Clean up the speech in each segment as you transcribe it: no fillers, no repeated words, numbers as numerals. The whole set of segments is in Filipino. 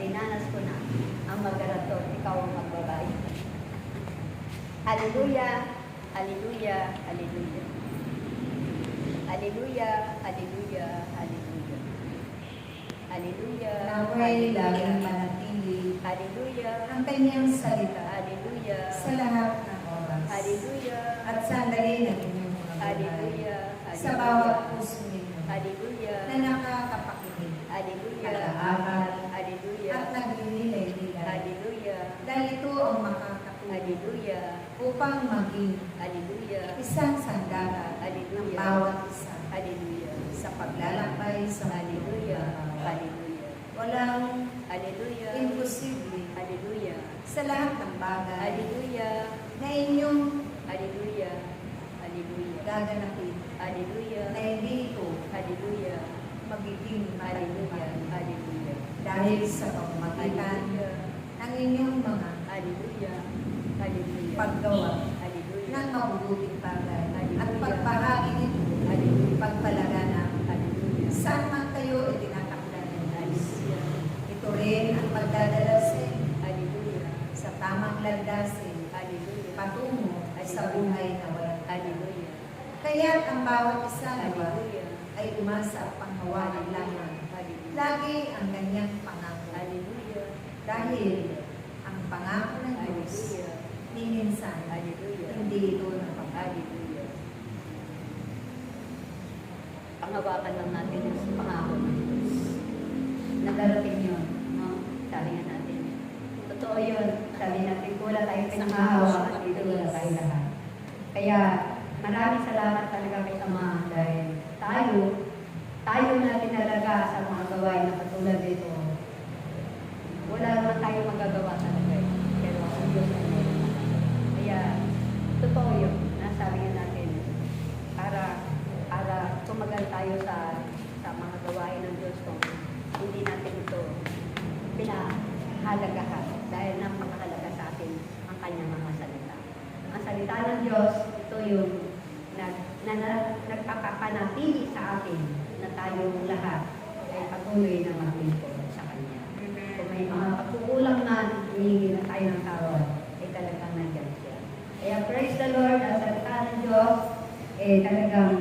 dinanas ko na ang magaraton, ikaw ang magbabayad. Hallelujah, hallelujah, hallelujah. Hallelujah, hallelujah, hallelujah. Hallelujah, Naway laging manatili hallelujah, ang kanyang salita hallelujah, sa lahat ng oras. hallelujah, At sandali ng inyong mga buhay hallelujah, sa bawat puso ninyo hallelujah, na nakakapakinig, hallelujah, nag-aaral, hallelujah, at nagninilay-nilay. hallelujah, Dahil ito ang makakatulong hallelujah, upang maging hallelujah, isang sandata ng hallelujah, bawat isa hallelujah, sa paglalakbay sa hallelujah, hallelujah. hallelujah, Walang hallelujah, imposible hallelujah, sa lahat ng bagay hallelujah, na inyong hallelujah, hallelujah, gaganapin hallelujah, na hindi ito hallelujah, magiging hallelujah, matagumpay hallelujah, dahil sa pamamagitan ng inyong mga hallelujah, hallelujah, paggawa hallelujah, ng mabubuting bagay at Hallelujah. pagbahagi nito, hallelujah, pagpalaganap hallelujah, saan man kayo itinatakda ng Diyos. hallelujah, Ito rin ang magdadala sa inyo hallelujah, sa tamang landasin hallelujah, patungo sa buhay na walang hallelujah, Kaya ang bawat isa nawa hallelujah, ay umasa at panghawanan lamang. hallelujah, Lagi ang kanyang pangako. hallelujah, Dahil ang pangako ng Diyos, hallelujah, ni minsan, hallelujah, hindi ito napapagod. hallelujah. Panghawakan lang natin yung pangako ng Diyos. Nagarating yun, no? Sabi nga natin. Totoo yun. Sabi natin, wala tayong pinangahawakan dito, wala tayong lahat. Kaya, maraming salamat talaga kay Ama dahil tayo na tinalaga sa mga gawain na katulad dito. Wala naman tayong magagawa talaga. Pero ang Diyos ay meron. Kaya, totoo yun. Nasabi nga natin, para tumagal tayo sa mga gawain ng Diyos kung hindi natin ito pinahalagahan dahil napakahalaga sa atin ang kanyang mga salita. Ang salita ng Diyos, ito yung nagpapapanatili sa atin na tayong lahat ay patuloy na maglingkod sa Kanya. Kung may mga pagkukulang na humingi na tayo ng tawad, ay talagang nandiyan siya. Kaya praise the Lord, ang salita ng Diyos, talagang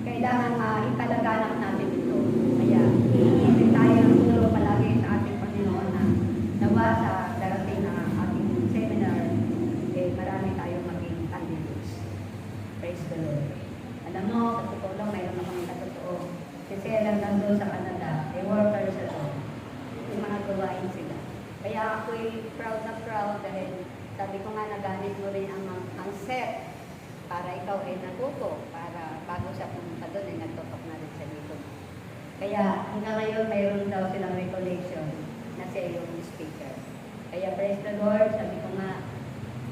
kailangan ipalaganap natin ito. Kaya hihingi tayo ng tulong palagi sa ating Panginoon na nawa sa darating na ating seminar, marami tayong maging candidates. Praise the Lord. Alam mo, sa totoo lang, mayroon na kami katotoo. Kasi alam nandun sa Canada, workers at all. Yung mga gawain sila. Kaya ako'y proud na proud dahil sabi ko nga nagamit mo rin ang set para ikaw ay natuto, para bago siya pumunta doon ay nagtutok na rin sa dito. Kaya hanggang ngayon mayroon daw silang recollection na siya yung speaker. Kaya praise the Lord, sabi ko nga,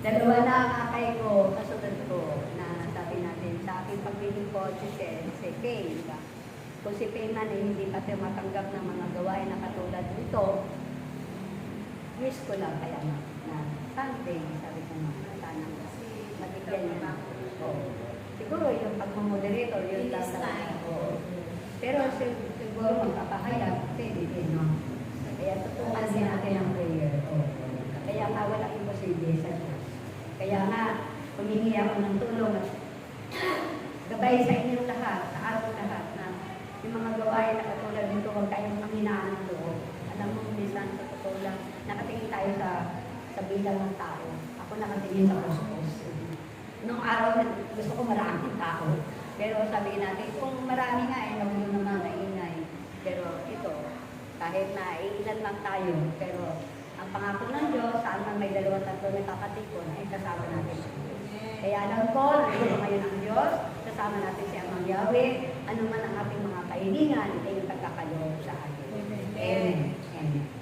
dalawa na ang akay ko, kasunod ko, na sabi natin sa aking pagpiling ko, si Kay, diba? Kung si Kay man ay hindi pa matanggap ng mga gawain na katulad nito, wish ko lang kaya na Sunday, sabi ko nga, sana mabigyan niya. Siguro yung pagmamoderator, yun lang. Pero siguro magpapahayag, pwede din, no? Kaya tutukan din natin ang prayer. Kaya nga walang imposible sa Diyos. Kaya nga, humingi ako ng tulong at gabay sa inyong lahat, sa ating lahat, na yung mga gawain na katulad nito, huwag tayong manghinaan ng loob. Alam mo, minsan sa totoo lang, nakatingin tayo sa bilang ng tao. Ako nakatingin sa puso. Noong araw, gusto ko maraming tao. Pero sabihin natin, kung marami nga, huwag yun naman naingay. Pero ito, kahit na ilan lang tayo, pero ang pangako ng Diyos, saan man may 2-3 na kakatikon, ay kasama natin siya. Kaya alam ko, nandito ngayon ang Diyos, kasama natin siya ang Yahweh, ano man ang ating mga kahilingan, ay yung pagkakaloob sa atin. Amen. Amen.